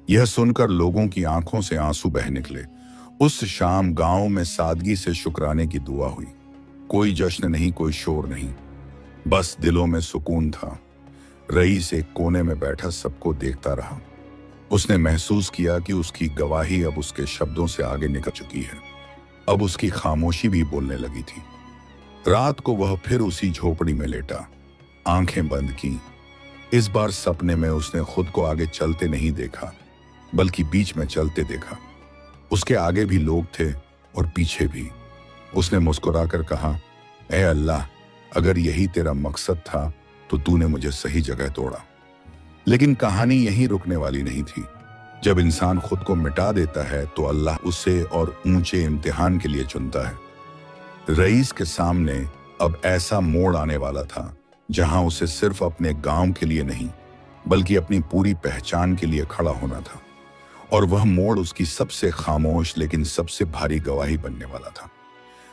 यह सुनकर लोगों की आंखों से आंसू बह निकले। उस शाम गांव में सादगी से शुक्राने की दुआ हुई। कोई जश्न नहीं, कोई शोर नहीं, बस दिलों में सुकून था। रईस एक कोने में बैठा सबको देखता रहा। उसने महसूस किया कि उसकी गवाही अब उसके शब्दों से आगे निकल चुकी है। अब उसकी खामोशी भी बोलने लगी थी। रात को वह फिर उसी झोपड़ी में लेटा, आंखें बंद की। इस बार सपने में उसने खुद को आगे चलते नहीं देखा, बल्कि बीच में चलते देखा। उसके आगे भी लोग थे और पीछे भी। उसने मुस्कुराकर कहा, ऐ अल्लाह, अगर यही तेरा मकसद था तो तूने मुझे सही जगह तोड़ा। लेकिन कहानी यहीं रुकने वाली नहीं थी। जब इंसान खुद को मिटा देता है तो अल्लाह उसे और ऊंचे इम्तिहान के लिए चुनता है। रईस के सामने अब ऐसा मोड़ आने वाला था जहां उसे सिर्फ अपने गांव के लिए नहीं, बल्कि अपनी पूरी पहचान के लिए खड़ा होना था। और वह मोड़ उसकी सबसे खामोश लेकिन सबसे भारी गवाही बनने वाला था।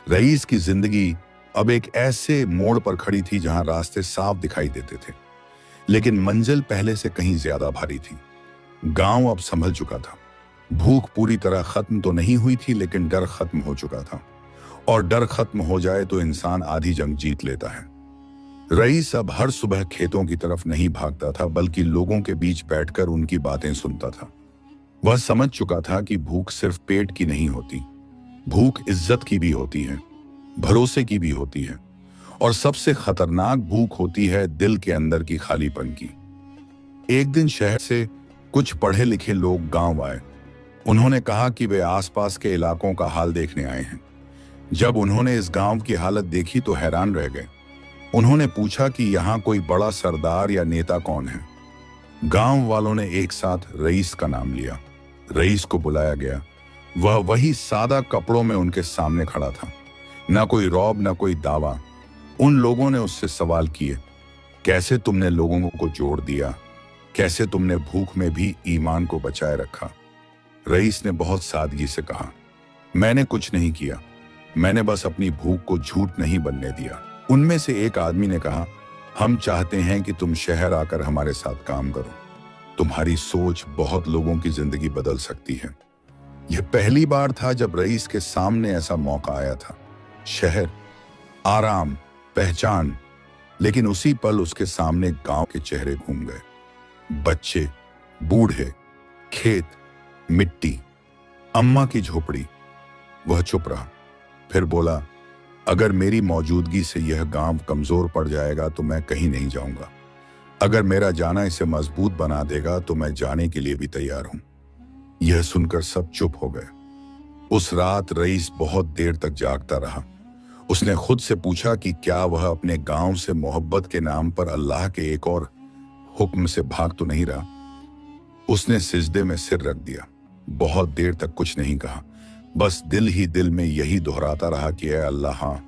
रईस की जिंदगी अब एक ऐसे मोड़ पर खड़ी थी जहां रास्ते साफ दिखाई देते थे, लेकिन मंजिल पहले से कहीं ज्यादा भारी थी। गांव अब संभल चुका था। भूख पूरी तरह खत्म तो नहीं हुई थी, लेकिन डर खत्म हो चुका था। और डर खत्म हो जाए तो इंसान आधी जंग जीत लेता है। रईस अब हर सुबह खेतों की तरफ नहीं भागता था, बल्कि लोगों के बीच बैठकर उनकी बातें सुनता था। वह समझ चुका था कि भूख सिर्फ पेट की नहीं होती, भूख इज्जत की भी होती है, भरोसे की भी होती है, और सबसे खतरनाक भूख होती है दिल के अंदर की खालीपन की। एक दिन शहर से कुछ पढ़े लिखे लोग गांव आए। उन्होंने कहा कि वे आसपास के इलाकों का हाल देखने आए हैं। जब उन्होंने इस गांव की हालत देखी तो हैरान रह गए। उन्होंने पूछा कि यहाँ कोई बड़ा सरदार या नेता कौन है। गांव वालों ने एक साथ रईस का नाम लिया। रईस को बुलाया गया। वह वही सादा कपड़ों में उनके सामने खड़ा था। ना कोई रौब, ना कोई दावा। उन लोगों ने उससे सवाल किए, कैसे तुमने लोगों को जोड़ दिया? कैसे तुमने भूख में भी ईमान को बचाए रखा? रईस ने बहुत सादगी से कहा, मैंने कुछ नहीं किया, मैंने बस अपनी भूख को झूठ नहीं बनने दिया। उनमें से एक आदमी ने कहा, हम चाहते हैं कि तुम शहर आकर हमारे साथ काम करो। तुम्हारी सोच बहुत लोगों की जिंदगी बदल सकती है। यह पहली बार था जब रईस के सामने ऐसा मौका आया था। शहर, आराम, पहचान, लेकिन उसी पल उसके सामने गांव के चेहरे घूम गए। बच्चे, बूढ़े, खेत, मिट्टी, अम्मा की झोपड़ी। वह चुप रहा, फिर बोला, अगर मेरी मौजूदगी से यह गांव कमजोर पड़ जाएगा तो मैं कहीं नहीं जाऊंगा। अगर मेरा जाना इसे मजबूत बना देगा तो मैं जाने के लिए भी तैयार हूं। यह सुनकर सब चुप हो गए। उस रात रईस बहुत देर तक जागता रहा। उसने खुद से पूछा कि क्या वह अपने गांव से मोहब्बत के नाम पर अल्लाह के एक और हुक्म से भाग तो नहीं रहा। उसने सिजदे में सिर रख दिया। बहुत देर तक कुछ नहीं कहा, बस दिल ही दिल में यही दोहराता रहा कि ऐ अल्लाह, हाँ,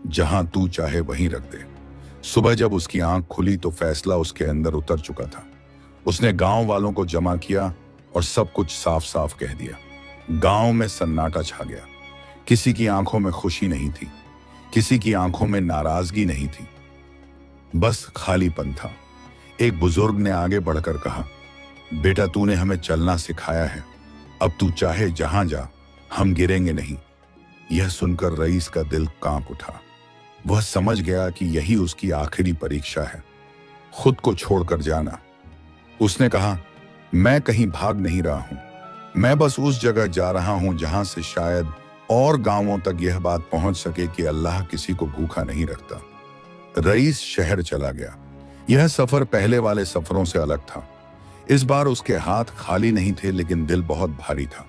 जहां तू चाहे वहीं रख दे। सुबह जब उसकी आंख खुली तो फैसला उसके अंदर उतर चुका था। उसने गांव वालों को जमा किया और सब कुछ साफ साफ कह दिया। गांव में सन्नाटा छा गया। किसी की आंखों में खुशी नहीं थी, किसी की आंखों में नाराजगी नहीं थी, बस खालीपन था। एक बुजुर्ग ने आगे बढ़कर कहा, बेटा, तूने हमें चलना सिखाया है, अब तू चाहे जहां जा, हम गिरेंगे नहीं। यह सुनकर रईस का दिल कांप उठा। वह समझ गया कि यही उसकी आखिरी परीक्षा है, खुद को छोड़कर जाना। उसने कहा, मैं कहीं भाग नहीं रहा हूं, मैं बस उस जगह जा रहा हूं जहां से शायद और गांवों तक यह बात पहुंच सके कि अल्लाह किसी को भूखा नहीं रखता। रईस शहर चला गया। यह सफर पहले वाले सफरों से अलग था। इस बार उसके हाथ खाली नहीं थे, लेकिन दिल बहुत भारी था।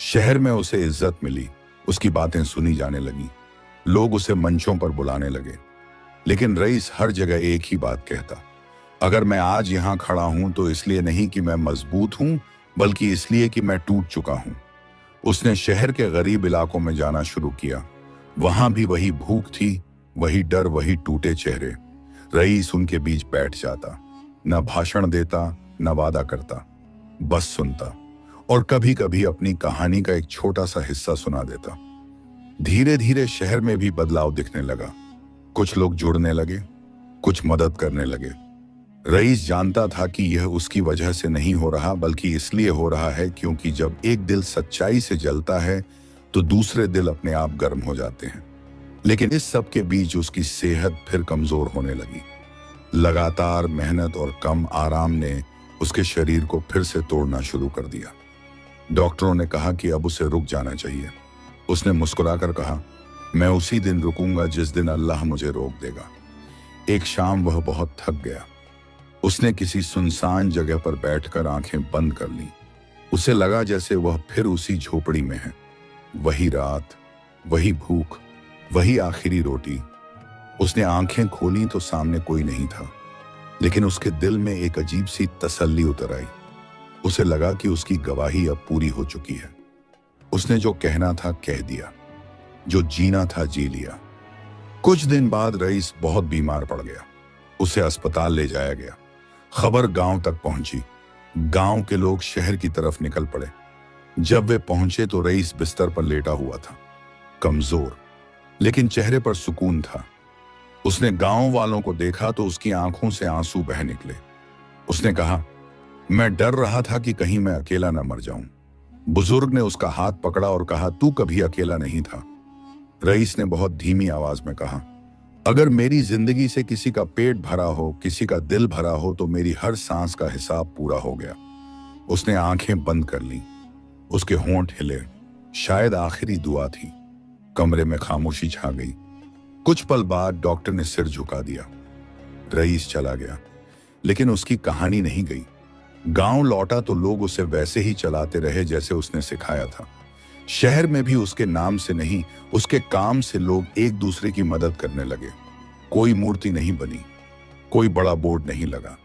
शहर में उसे इज्जत मिली, उसकी बातें सुनी जाने लगी, लोग उसे मंचों पर बुलाने लगे। लेकिन रईस हर जगह एक ही बात कहता, अगर मैं आज यहाँ खड़ा हूं तो इसलिए नहीं कि मैं मजबूत हूं, बल्कि इसलिए कि मैं टूट चुका हूं। उसने शहर के गरीब इलाकों में जाना शुरू किया। वहां भी वही भूख थी, वही डर, वही टूटे चेहरे। रईस उनके बीच बैठ जाता, न भाषण देता, न वादा करता, बस सुनता और कभी कभी अपनी कहानी का एक छोटा सा हिस्सा सुना देता। धीरे धीरे शहर में भी बदलाव दिखने लगा। कुछ लोग जुड़ने लगे, कुछ मदद करने लगे। रईस जानता था कि यह उसकी वजह से नहीं हो रहा, बल्कि इसलिए हो रहा है क्योंकि जब एक दिल सच्चाई से जलता है तो दूसरे दिल अपने आप गर्म हो जाते हैं। लेकिन इस सब के बीच उसकी सेहत फिर कमजोर होने लगी। लगातार मेहनत और कम आराम ने उसके शरीर को फिर से तोड़ना शुरू कर दिया। डॉक्टरों ने कहा कि अब उसे रुक जाना चाहिए। उसने मुस्कुराकर कहा, मैं उसी दिन रुकूंगा जिस दिन अल्लाह मुझे रोक देगा। एक शाम वह बहुत थक गया। उसने किसी सुनसान जगह पर बैठकर आंखें बंद कर लीं। उसे लगा जैसे वह फिर उसी झोपड़ी में है। वही रात, वही भूख, वही आखिरी रोटी। उसने आंखें खोली तो सामने कोई नहीं था, लेकिन उसके दिल में एक अजीब सी तसल्ली उतर आई। उसे लगा कि उसकी गवाही अब पूरी हो चुकी है। उसने जो कहना था कह दिया, जो जीना था जी लिया। कुछ दिन बाद रईस बहुत बीमार पड़ गया। उसे अस्पताल ले जाया गया। खबर गांव तक पहुंची। गांव के लोग शहर की तरफ निकल पड़े। जब वे पहुंचे तो रईस बिस्तर पर लेटा हुआ था, कमजोर, लेकिन चेहरे पर सुकून था। उसने गांव वालों को देखा तो उसकी आंखों से आंसू बह निकले। उसने कहा, मैं डर रहा था कि कहीं मैं अकेला न मर जाऊं। बुजुर्ग ने उसका हाथ पकड़ा और कहा, तू कभी अकेला नहीं था। रईस ने बहुत धीमी आवाज में कहा, अगर मेरी जिंदगी से किसी का पेट भरा हो, किसी का दिल भरा हो, तो मेरी हर सांस का हिसाब पूरा हो गया। उसने आंखें बंद कर लीं। उसके होंठ हिले। शायद आखिरी दुआ थी। कमरे में खामोशी छा गई। कुछ पल बाद डॉक्टर ने सिर झुका दिया। रईस चला गया, लेकिन उसकी कहानी नहीं गई। गांव लौटा तो लोग उसे वैसे ही चलाते रहे जैसे उसने सिखाया था। शहर में भी उसके नाम से नहीं, उसके काम से लोग एक दूसरे की मदद करने लगे। कोई मूर्ति नहीं बनी, कोई बड़ा बोर्ड नहीं लगा।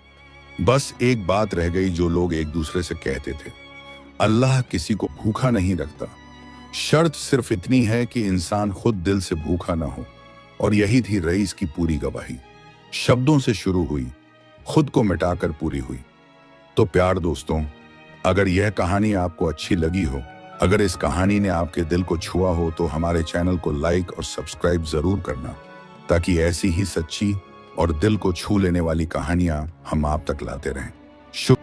बस एक बात रह गई जो लोग एक दूसरे से कहते थे, अल्लाह किसी को भूखा नहीं रखता। शर्त सिर्फ इतनी है कि इंसान खुद दिल से भूखा ना हो। और यही थी रईस की पूरी गवाही। शब्दों से शुरू हुई, खुद को मिटाकर पूरी हुई। तो प्यार दोस्तों, अगर यह कहानी आपको अच्छी लगी हो, अगर इस कहानी ने आपके दिल को छुआ हो, तो हमारे चैनल को लाइक और सब्सक्राइब जरूर करना, ताकि ऐसी ही सच्ची और दिल को छू लेने वाली कहानियां हम आप तक लाते रहें। शुभ